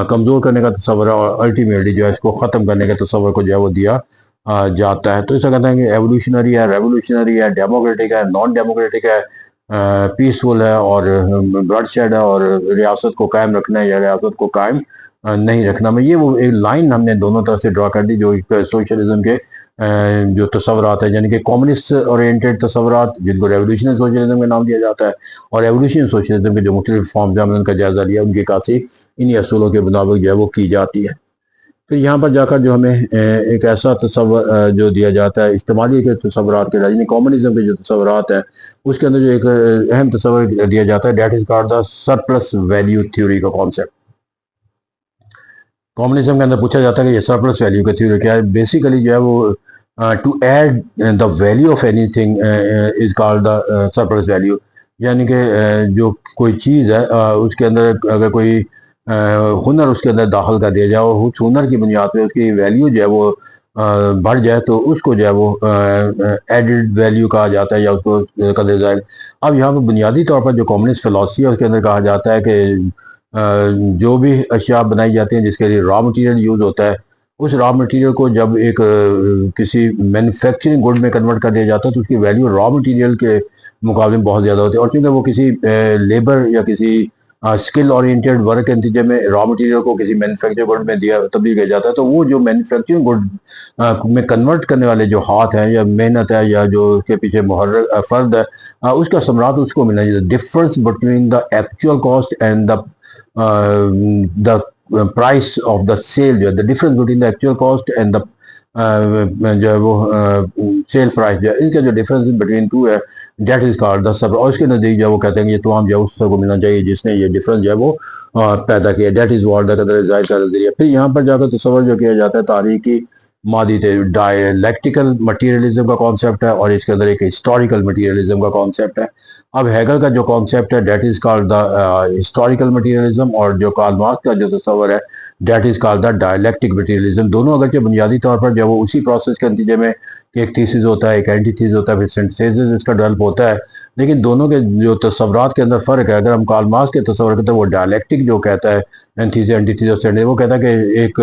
کمزور کرنے کا تصور ہے اور الٹیمیٹلی جو ہے اس کو ختم کرنے کے تصور کو جو ہے وہ دیا جاتا ہے۔ تو اس طرح کہتے ہیں کہ ایولیوشنری ہے، ریولوشنری ہے، ڈیموکریٹک ہے، نان ڈیموکریٹک ہے، پیسفل ہے اور بلڈ شیڈ ہے، اور ریاست کو قائم رکھنا ہے یا ریاست کو قائم نہیں رکھنا میں، یہ وہ ایک لائن ہم نے دونوں طرف سے ڈرا کر دی جو سوشلزم کے جو تصورات ہیں، یعنی کہ کامسٹ اورینٹیڈ تصورات جن کو ریولیوشنری سوشلزم کا نام دیا جاتا ہے، اور ایولیوشن سوشلزم کے جو مختلف فارمز ہیں، ہم نے ان کا جائزہ لیا، ان کی عکاسی انہی اصولوں کے مطابق جو ہے وہ کی جاتی ہے۔ پھر یہاں پر جا کر جو ہمیں ایک ایسا تصور جو دیا جاتا ہے استعمالی کے تصورات کے، یعنی کامونزم کے جو تصورات ہیں، اس کے اندر جو ایک اہم تصور دیا جاتا ہے، that is called the surplus value theory کا کانسیپٹ۔ کامونزم کے اندر پوچھا جاتا ہے کہ یہ سرپلس ویلیو کا تھیوری کیا ہے؟ بیسیکلی جو ہے وہ to add the value of anything is called the surplus value, یعنی کہ جو کوئی چیز ہے اس کے اندر اگر کوئی ہنر اس کے اندر داخل کر دیا جائے اور اس ہنر کی بنیاد پہ اس کی ویلیو جو ہے وہ بڑھ جائے تو اس کو جو ہے وہ ایڈڈ ویلیو کہا جاتا ہے، یا اس کو قدر ذائل۔ اب یہاں پہ بنیادی طور پر جو کمیونسٹ فلاسفی ہے اس کے اندر کہا جاتا ہے کہ جو بھی اشیاء بنائی جاتی ہیں جس کے لیے را مٹیریل یوز ہوتا ہے، اس را مٹیریل کو جب ایک کسی مینوفیکچرنگ گڈ میں کنورٹ کر دیا جاتا ہے تو اس کی ویلیو را مٹیریل کے مقابلے میں بہت زیادہ ہوتی ہے، اور چونکہ وہ کسی لیبر یا کسی اسکل اورینٹیڈ ورک کے نتیجے میں را مٹیریل کو کسی مینوفیکچر گڈ میں تبدیل کیا جاتا ہے، تو وہ جو مینوفیکچرنگ گڈ میں کنورٹ کرنے والے جو ہاتھ ہیں یا محنت ہے یا جو اس کے پیچھے محرک فرد ہے، اس کا ثمرات اس کو ملنا چاہیے۔ Difference between the actual cost and the price of the sale, جو ہے the difference between the actual cost and the جو ہے وہ سیل پرائس، جو ہے اس کا جو ڈفرنس بٹوین ٹو ہے، دیٹ از کالڈ دا سب، اور اس کے نزدیک جو ہے وہ کہتے ہیں کہ یہ تمام جو ہے اس کو ملنا چاہیے جس نے یہ ڈفرنس جو ہے وہ پیدا کیا، دیٹ از واٹ دا قدر زائد کا نظریہ۔ پھر یہاں پر جا کر تصور جو کیا جاتا ہے تاریخی مادی تھے، ڈائلیکٹیکل مٹیریلزم کا کانسیپٹ ہے، اور اس کے اندر ایک ہسٹوریکل مٹیریلزم کا کانسیپٹ ہے۔ اب ہیگل کا جو کانسیپٹ ہے that is called the historical materialism, اور جو کارل مارکس کا جو تصور ہے that is called the dialectic materialism. دونوں اگرچہ بنیادی طور پر جو وہ اسی پروسیس کے نتیجے میں ایک تھیسس ہوتا ہے، ایک اینٹی تھیسس ہوتا ہے، پھر سنتھیسس اس کا ڈیولپ ہوتا ہے، لیکن دونوں کے جو تصورات کے اندر فرق ہے۔ اگر ہم کارل مارکس کے تصور کرتے ہیں، وہ ڈائلیکٹک جو کہتا ہے تھیسس اینٹی تھیسس، وہ کہتا ہے کہ ایک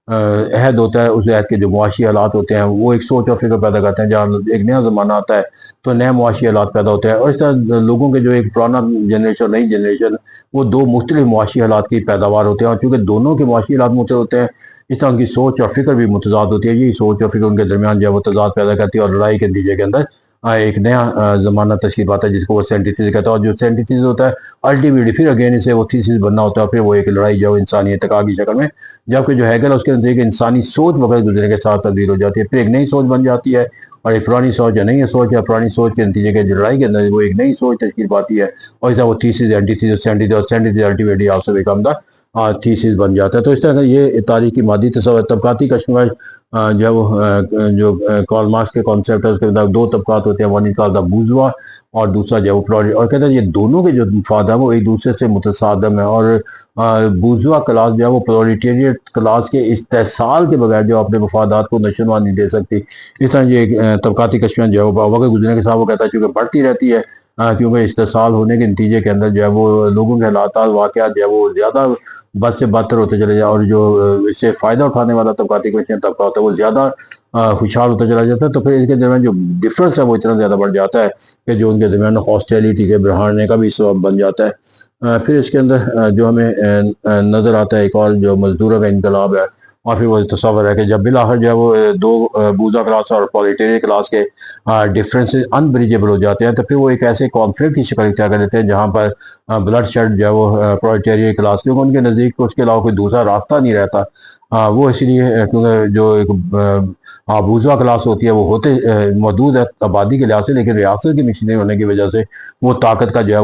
عہد ہوتا ہے، اس عہد کے جو معاشی حالات ہوتے ہیں وہ ایک سوچ اور فکر پیدا کرتے ہیں، جہاں ایک نیا زمانہ آتا ہے تو نئے معاشی حالات پیدا ہوتے ہیں، اور اس طرح لوگوں کے جو ایک پرانا جنریشن نئی جنریشن وہ دو مختلف معاشی حالات کی پیداوار ہوتے ہیں، اور چونکہ دونوں کے معاشی حالات مختلف ہوتے ہیں اس طرح ان کی سوچ اور فکر بھی متضاد ہوتی ہے۔ یہی سوچ اور فکر ان کے درمیان جو ہے وہ تضاد پیدا کرتی ہے، اور لڑائی کے نتیجے کے اندر ایک نیا زمانہ تشریف آتا ہے جس کو وہ سینٹیتھیس کہتا ہے، اور جو سینٹیتھیس ہوتا ہے الٹیمیٹلی پھر اگین اسے وہ تھیسس بننا ہوتا ہے، پھر وہ ایک لڑائی جو انسانی ارتقاء کی شکل میں، جبکہ جو ہیگل ہے اس کے نتیجے انسانی سوچ وقت گزرنے کے ساتھ تبدیل ہو جاتی ہے، پھر ایک نئی سوچ بن جاتی ہے، اور ایک پرانی سوچ یا نئی سوچ یا پرانی سوچ کے نتیجے کے لڑائی کے اندر وہ ایک نئی سوچ تشکیل پاتی ہے، اور اس طرح وہ thesis antithesis synthesis ultimately also become the thesis بن جاتا ہے۔ تو اس طرح یہ تاریخی مادی تصور، طبقاتی کشمکش جو ہے وہ جو کارل مارکس کے کانسیپٹ ہے اس کے اندر دو طبقات ہوتے ہیں، one is called the bourgeois اور دوسرا جو ہے وہ پرولٹیریا، اور کہتے ہیں یہ دونوں کے جو مفاد ہیں وہ ایک دوسرے سے متصادم ہیں، اور بورژوا کلاس جو ہے وہ پرولٹیریٹ کلاس کے استحصال کے بغیر جو اپنے مفادات کو نشوونما نہیں دے سکتی۔ اس طرح یہ طبقاتی کشمکش جو ہے وہ وقت گزرنے کے ساتھ وہ کہتا ہے چونکہ بڑھتی رہتی ہے، کیونکہ استحصال ہونے کے نتیجے کے اندر جو ہے وہ لوگوں کے حالات واقعات جو ہے وہ زیادہ بد سے بدتر ہوتے چلے جائے، اور جو اس سے فائدہ اٹھانے والا طبقاتی کشمکش طبقہ ہوتا ہے وہ زیادہ خوشحال ہوتا چلا جاتا ہے، تو پھر اس کے درمیان جو ڈفرنس ہے وہ اتنا زیادہ بڑھ جاتا ہے کہ جو ان کے درمیان ہاسٹیلٹی کے بڑھانے کا بھی سبب بن جاتا ہے۔ پھر اس کے اندر جو ہمیں نظر آتا ہے ایک اور جو مزدوروں کا انقلاب ہے، اور پھر وہ تصور ہے کہ جب بالآخر جو ہے وہ دو بورژوا کلاس اور پرولٹیریا کلاس کے ڈفرینسز انبریجیبل ہو جاتے ہیں، تو پھر وہ ایک ایسے کانفلکٹ کی شکل اختیار کر لیتے ہیں جہاں پر بلڈ شیڈ جو ہے وہ پرولٹیریا کلاس، کیونکہ ان کے نزدیک اس کے علاوہ کوئی دوسرا راستہ نہیں رہتا۔ وہ اسی لیے کیونکہ جو ایک بورژوا کلاس ہوتی ہے وہ ہوتے محدود ہے آبادی کے لحاظ سے، لیکن ریاست کی مشینری ہونے کی وجہ سے وہ طاقت کا جو ہے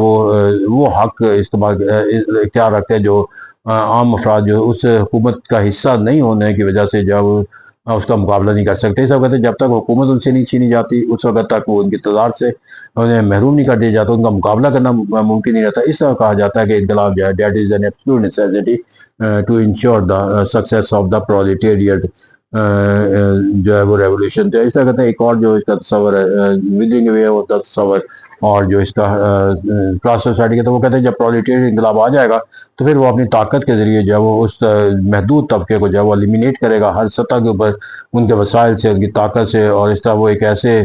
وہ حق استعمال اختیار رکھتے ہیں جو عام افراد جو اس حکومت کا حصہ نہیں ہونے کی وجہ سے جو ہے وہ اس کا مقابلہ نہیں کر سکتے۔ اس وقت جب تک حکومت ان سے نہیں چھینی جاتی اس وقت تک وہ ان کی اقتدار سے انہیں محروم نہیں کر دیا جاتا، ان کا مقابلہ کرنا ممکن نہیں رہتا۔ اس طرح کہا جاتا ہے کہ انقلاب جو ہے that is an absolute necessity to ensure the success of the proletariat جو ہے وہ ریولیوشن۔ تو اس طرح کہتے ہیں ایک اور جو اس کا تصور ہے ودرنگ اوے ہوتا تصور، اور جو اس کا کلاس سوسائٹی کا، تو وہ کہتے ہیں جب پرولٹیریٹ انقلاب آ جائے گا تو پھر وہ اپنی طاقت کے ذریعے جو ہے وہ اس محدود طبقے کو جو ہے وہ ایلیمینیٹ کرے گا ہر سطح کے اوپر، ان کے وسائل سے، ان کی طاقت سے، اور اس طرح وہ ایک ایسے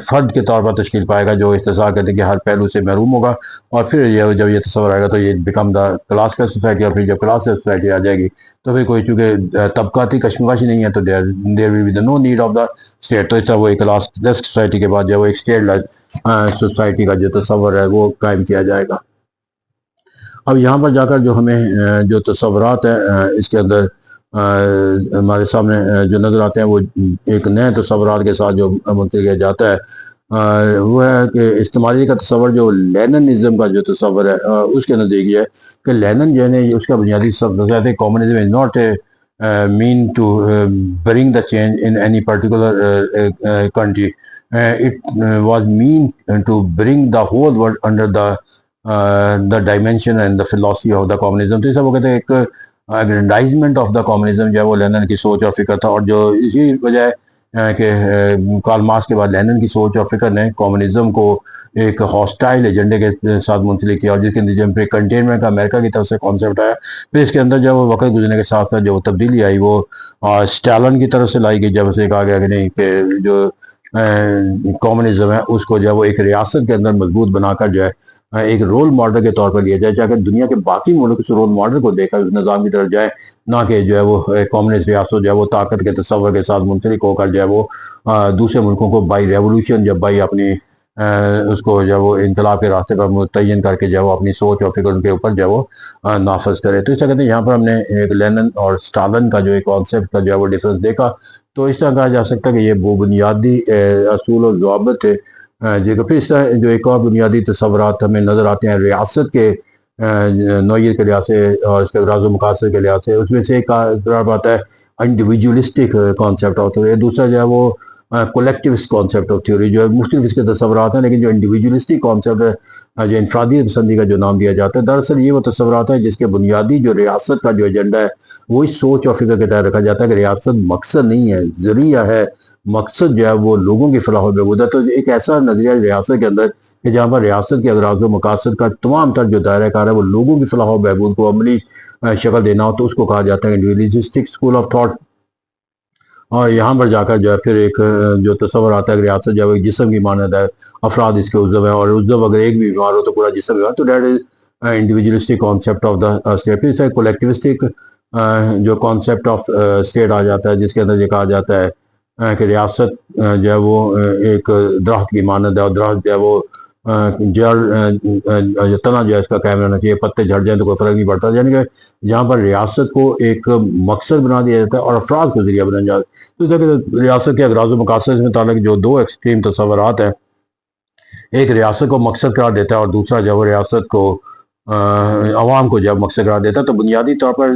فرد کے طور پر تشکیل پائے گا جو اختصار کرتے کہ ہر پہلو سے محروم ہوگا، اور پھر جب یہ تصور آئے گا تو یہ بیکم دا کلاس کا سوسائٹی، اور پھر جب کلاس کا سوسائٹی آ جائے گی تو پھر کوئی چونکہ طبقاتی کشمکش نہیں ہے تو there will be no need of the state, تو اس طرح وہ ایک کلاس لیس سوسائٹی کے بعد جو ایک اسٹیٹ لیس سوسائٹی کا جو تصور ہے وہ قائم کیا جائے گا۔ اب یہاں پر جا کر جو ہمیں جو تصورات ہیں اس کے اندر ہمارے سامنے جو نظر آتے ہیں وہ ایک نئے تصورات کے ساتھ جو منتقل کیا جاتا ہے وہ ہے کہ استعمالی کا تصور جو لیننزم کا جو تصور ہے اس کے اندر دیکھیے کہ لینن جو ہے اس کا بنیادی سب communism is not a mean to bring the change in any particular country. It was mean to bring the whole world under the dimension and the philosophy of the communism. تو اس وہ کہتے ہیں ایک aggrandizement of the communism جو ہے وہ linen کی سوچ اور فکر تھا، اور جو اسی وجہ کہ کارل مارکس کے بعد لینن کی سوچ اور فکر نے کمیونزم کو ایک ہاسٹائل ایجنڈے کے ساتھ منسلک کیا، اور جس کے نتیجے میں کنٹینمنٹ کا امریکہ کی طرف سے کانسیپٹ آیا۔ پھر اس کے اندر جب وہ وقت گزرنے کے ساتھ ساتھ جو وہ تبدیلی آئی وہ اسٹالن کی طرف سے لائی گئی، جب اسے کہا گیا کہ نہیں کہ جو کمیونزم ہے اس کو جو ہے وہ ایک ریاست کے اندر مضبوط بنا کر جو ہے ایک رول ماڈل کے طور پر لیا جائے، چاہے دنیا کے باقی ملک اس رول ماڈل کو دیکھ کر اس نظام کی طرف جائے، نہ کہ جو ہے وہ کمیونسٹ ریاست جو ہے وہ طاقت کے تصور کے ساتھ منسلک ہو کر جو ہے وہ دوسرے ملکوں کو بائی ریولوشن جب بائی اپنی اس کو جو ہے وہ انقلاب کے راستے پر متعین کر کے جو ہے وہ اپنی سوچ اور فکر ان کے اوپر جو ہے وہ نافذ کرے۔ تو اس طرح کہتے ہیں یہاں پر ہم نے ایک لینن اور اسٹالن کا جو ایک کانسیپٹ کا جو ہے وہ ڈفرنس دیکھا، تو اس طرح کہا جا سکتا ہے کہ یہ وہ بنیادی اصول و ضوابط تھے پھر اس طرح جو ایک اور بنیادی تصورات ہمیں نظر آتے ہیں ریاست کے نوعیت کے لحاظ سے اور اس کے اغراض و مقاصد کے لحاظ سے۔ اس میں سے ایک آتا ہے انڈیویجولسٹک کانسیپٹ آف تھیوری، دوسرا جو ہے وہ کولیکٹیوسٹ کانسیپٹ آف تھیوری، جو مختلف اس کے تصورات ہیں، لیکن جو انڈیویجولسٹک کانسیپٹ ہے جو انفرادی پسندی کا جو نام دیا جاتا ہے، دراصل یہ وہ تصورات ہیں جس کے بنیادی جو ریاست کا جو ایجنڈا ہے وہی سوچ اور فکر کے تحت رکھا جاتا ہے کہ ریاست مقصد نہیں ہے، ذریعہ ہے، مقصد جو ہے وہ لوگوں کی فلاح و بہبود ہے۔ تو ایک ایسا نظریہ ریاست کے اندر کہ جہاں پر ریاست کے اغراض و مقاصد کا تمام تر جو دائرہ کار ہے وہ لوگوں کی فلاح و بہبود کو عملی شکل دینا ہو، تو اس کو کہا جاتا ہے انڈیویجولسٹک اسکول آف تھاٹ۔ اور یہاں پر جا کر جو ہے پھر ایک جو تصور آتا ہے کہ ریاست جو ہے ایک جسم کی مانند ہے، افراد اس کے عضو ہیں، اور عضو اگر ایک بھی بیمار ہو تو پورا جسم بیمار، تو that is individualistic concept of the state. پھر اس طرح کولیکٹیوسٹک جو کانسیپٹ آف اسٹیٹ آ جاتا ہے، جس کے اندر یہ کہا جاتا ہے کہ ریاست جو ہے وہ ایک درخت کی مانند ہے، اور درخت جو ہے وہ جڑ تنا جو ہے اس کا قائم رہنا چاہیے، پتے جھڑ جائیں تو کوئی فرق نہیں پڑتا، یعنی کہ جہاں پر ریاست کو ایک مقصد بنا دیا جاتا ہے اور افراد کو ذریعہ بنا جاتا ہے۔ تو ریاست کے اغراض و مقاصد سے متعلق جو دو ایکسٹریم تصورات ہیں، ایک ریاست کو مقصد قرار دیتا ہے اور دوسرا جو ہے ریاست کو عوام کو جب مقصد قرار دیتا ہے، تو بنیادی طور پر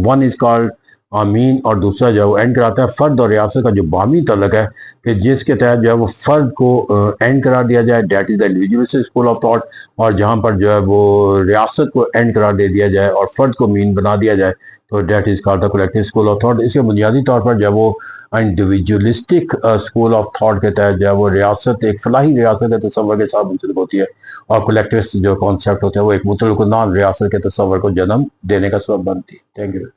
ون از کالڈ مین، اور دوسرا جو ہے وہ اینڈ کراتا ہے فرد اور ریاست کا جو باہمی تعلق ہے کہ جس کے تحت جو ہے وہ فرد کو اینڈ قرار دیا جائے، that is the individualistic school of thought, اور جہاں پر جو ہے وہ ریاست کو اینڈ قرار دے دیا جائے اور فرد کو مین بنا دیا جائے تو that is called the collective school of thought. اس کے بنیادی طور پر جو ہے وہ انڈیویجولسٹک اسکول آف تھاٹ کے تحت جو ہے وہ ریاست ایک فلاحی ریاست کے تصور کے ساتھ منسلک ہوتی ہے، اور کولیکٹیوسٹ جو کانسیپٹ ہوتے ہیں وہ ایک مطلق نان ریاست کے تصور کو جنم دینے کا سبب بنتی ہے۔ Thank you.